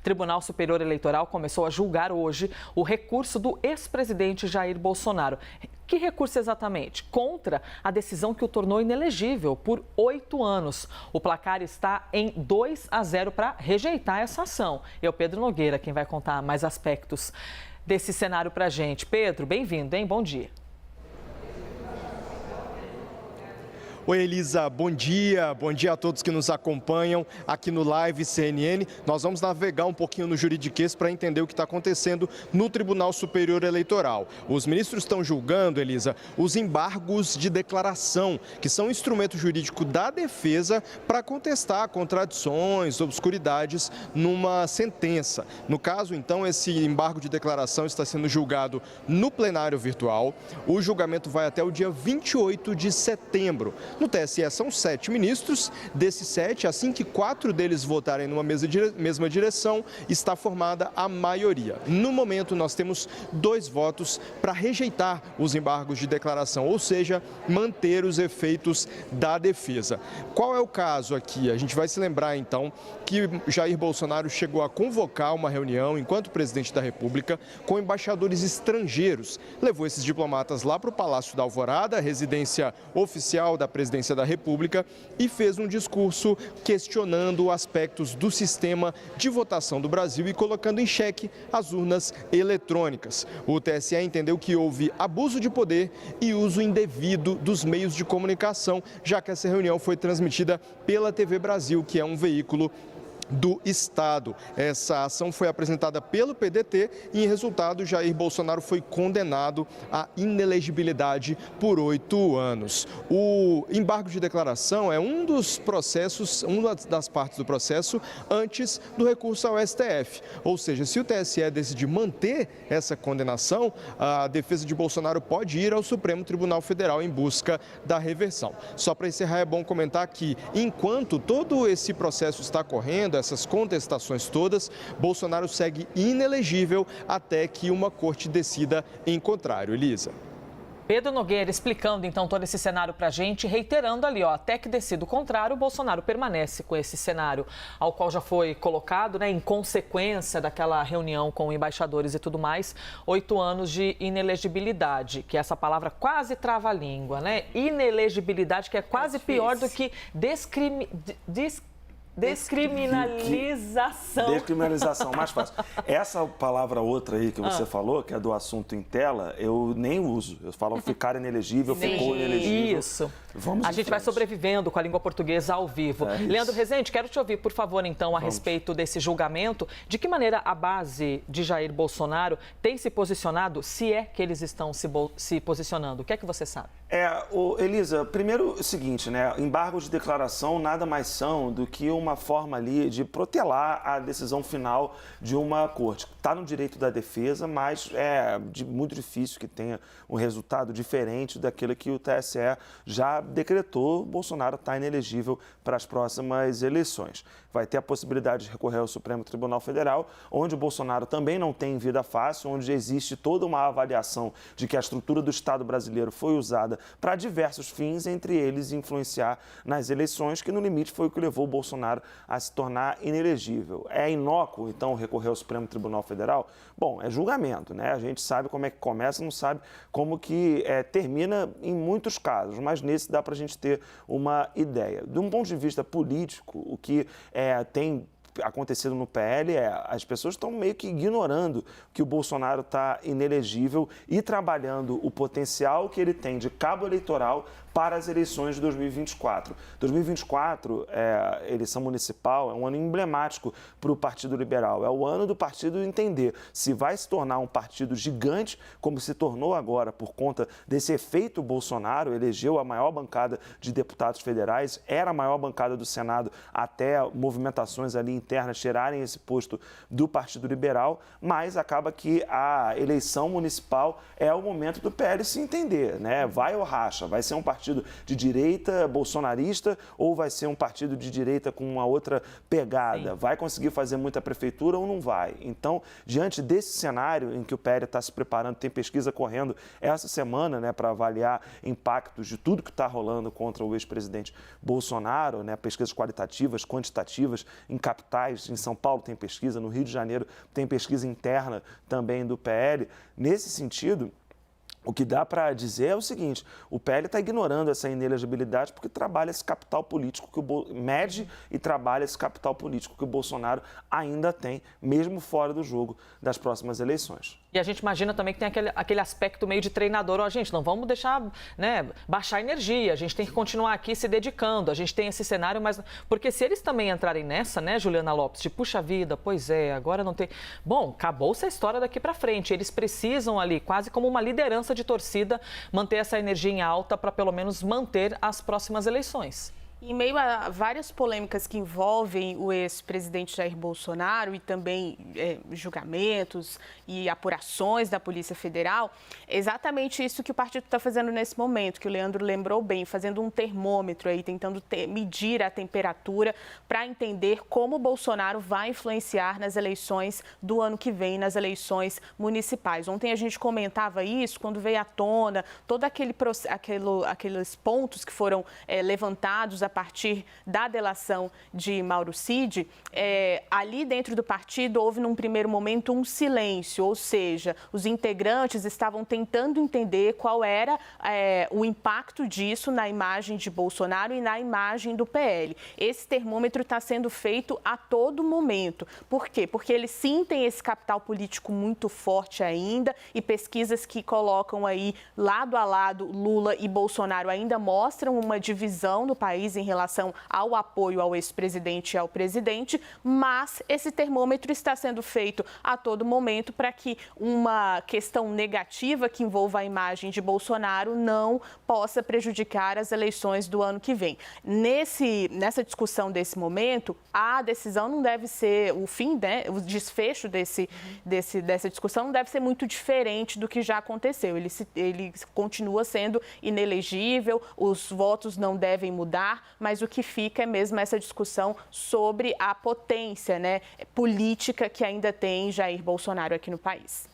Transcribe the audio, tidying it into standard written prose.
Tribunal Superior Eleitoral começou a julgar hoje o recurso do ex-presidente Jair Bolsonaro. Que recurso exatamente? Contra a decisão que o tornou inelegível por 8 anos. O placar está em 2-0 para rejeitar essa ação. É o Pedro Nogueira quem vai contar mais aspectos desse cenário para a gente. Pedro, bem-vindo, hein? Bom dia. Oi, Elisa, bom dia a todos que nos acompanham aqui no Live CNN. Nós vamos navegar um pouquinho no juridiquês para entender o que está acontecendo no Tribunal Superior Eleitoral. Os ministros estão julgando, Elisa, os embargos de declaração, que são um instrumento jurídico da defesa para contestar contradições, obscuridades numa sentença. No caso, então, esse embargo de declaração está sendo julgado no plenário virtual. O julgamento vai até o dia 28 de setembro. No TSE são 7 ministros, desses 7, assim que 4 deles votarem numa mesma direção, está formada a maioria. No momento, nós temos 2 votos para rejeitar os embargos de declaração, ou seja, manter os efeitos da defesa. Qual é o caso aqui? A gente vai se lembrar, então, que Jair Bolsonaro chegou a convocar uma reunião, enquanto presidente da República, com embaixadores estrangeiros. Levou esses diplomatas lá para o Palácio da Alvorada, a residência oficial da presidência da República, e fez um discurso questionando aspectos do sistema de votação do Brasil e colocando em xeque as urnas eletrônicas. O TSE entendeu que houve abuso de poder e uso indevido dos meios de comunicação, já que essa reunião foi transmitida pela TV Brasil, que é um veículo do Estado. Essa ação foi apresentada pelo PDT e, em resultado, Jair Bolsonaro foi condenado à inelegibilidade por 8 anos. O embargo de declaração é um dos processos, uma das partes do processo antes do recurso ao STF. Ou seja, se o TSE decidir manter essa condenação, a defesa de Bolsonaro pode ir ao Supremo Tribunal Federal em busca da reversão. Só para encerrar, é bom comentar que, enquanto todo esse processo está correndo, essas contestações todas, Bolsonaro segue inelegível até que uma corte decida em contrário. Elisa. Pedro Nogueira explicando então todo esse cenário para a gente, reiterando ali, até que decida o contrário, o Bolsonaro permanece com esse cenário ao qual já foi colocado, em consequência daquela reunião com embaixadores e tudo mais, 8 anos de inelegibilidade, que essa palavra quase trava a língua, Inelegibilidade, que é quase pior do que descriminalização. Descriminalização, mais fácil. Essa palavra outra aí que você falou, que é do assunto em tela, eu nem uso. Eu falo ficar inelegível, ficou inelegível. Isso. Vamos a gente vai sobrevivendo com a língua portuguesa ao vivo. Leandro Rezende, quero te ouvir, por favor, então, a respeito desse julgamento. De que maneira a base de Jair Bolsonaro tem se posicionado, se é que eles estão se posicionando? O que é que você sabe? Elisa, primeiro o seguinte, embargos de declaração nada mais são do que uma forma ali de protelar a decisão final de uma corte. Está no direito da defesa, mas é muito difícil que tenha um resultado diferente daquele que o TSE já decretou. Bolsonaro está inelegível para as próximas eleições. Vai ter a possibilidade de recorrer ao Supremo Tribunal Federal, onde o Bolsonaro também não tem vida fácil, onde existe toda uma avaliação de que a estrutura do Estado brasileiro foi usada para diversos fins, entre eles influenciar nas eleições, que no limite foi o que levou o Bolsonaro a se tornar inelegível. É inócuo, então, recorrer ao Supremo Tribunal Federal? Bom, é julgamento, A gente sabe como é que começa, não sabe como que termina em muitos casos, mas nesse dá para a gente ter uma ideia. De um ponto de vista político, o que tem acontecido no PL as pessoas estão meio que ignorando que o Bolsonaro está inelegível e trabalhando o potencial que ele tem de cabo eleitoral para as eleições de 2024. 2024, eleição municipal, é um ano emblemático para o Partido Liberal. É o ano do partido entender se vai se tornar um partido gigante, como se tornou agora por conta desse efeito Bolsonaro, elegeu a maior bancada de deputados federais, era a maior bancada do Senado até movimentações ali internas tirarem esse posto do Partido Liberal, mas acaba que a eleição municipal é o momento do PL se entender, Vai ou racha, vai ser um partido partido de direita bolsonarista ou vai ser um partido de direita com uma outra pegada? Sim. Vai conseguir fazer muita prefeitura ou não vai? Então, diante desse cenário em que o PL está se preparando, tem pesquisa correndo essa semana, né, para avaliar impactos de tudo que está rolando contra o ex-presidente Bolsonaro, né, pesquisas qualitativas, quantitativas, em capitais, em São Paulo tem pesquisa, no Rio de Janeiro tem pesquisa interna também do PL. Nesse sentido, o que dá para dizer é o seguinte: o PL está ignorando essa inelegibilidade porque trabalha esse capital político mede e trabalha esse capital político que o Bolsonaro ainda tem, mesmo fora do jogo das próximas eleições. E a gente imagina também que tem aquele aspecto meio de treinador. Ó, gente, não vamos deixar, né, baixar a energia, a gente tem que continuar aqui se dedicando, a gente tem esse cenário, mas... Porque se eles também entrarem nessa, né, Juliana Lopes, de puxa vida, pois é, agora não tem... Bom, acabou-se a história daqui para frente. Eles precisam ali, quase como uma liderança de torcida, manter essa energia em alta para pelo menos manter as próximas eleições. Em meio a várias polêmicas que envolvem o ex-presidente Jair Bolsonaro e também julgamentos e apurações da Polícia Federal, é exatamente isso que o partido está fazendo nesse momento, que o Leandro lembrou bem, fazendo um termômetro aí, tentando medir a temperatura para entender como o Bolsonaro vai influenciar nas eleições do ano que vem, nas eleições municipais. Ontem a gente comentava isso quando veio à tona todo aqueles pontos que foram levantados a partir da delação de Mauro Cid. Ali dentro do partido houve num primeiro momento um silêncio, ou seja, os integrantes estavam tentando entender qual era o impacto disso na imagem de Bolsonaro e na imagem do PL. Esse termômetro está sendo feito a todo momento. Por quê? Porque eles sim têm esse capital político muito forte ainda e pesquisas que colocam aí lado a lado Lula e Bolsonaro ainda mostram uma divisão no país em relação ao apoio ao ex-presidente e ao presidente, mas esse termômetro está sendo feito a todo momento para que uma questão negativa que envolva a imagem de Bolsonaro não possa prejudicar as eleições do ano que vem. Nessa discussão desse momento, a decisão não deve ser, o fim, né, o desfecho dessa discussão não deve ser muito diferente do que já aconteceu. Ele continua sendo inelegível, os votos não devem mudar, mas o que fica é mesmo essa discussão sobre a potência, né, política que ainda tem Jair Bolsonaro aqui no país.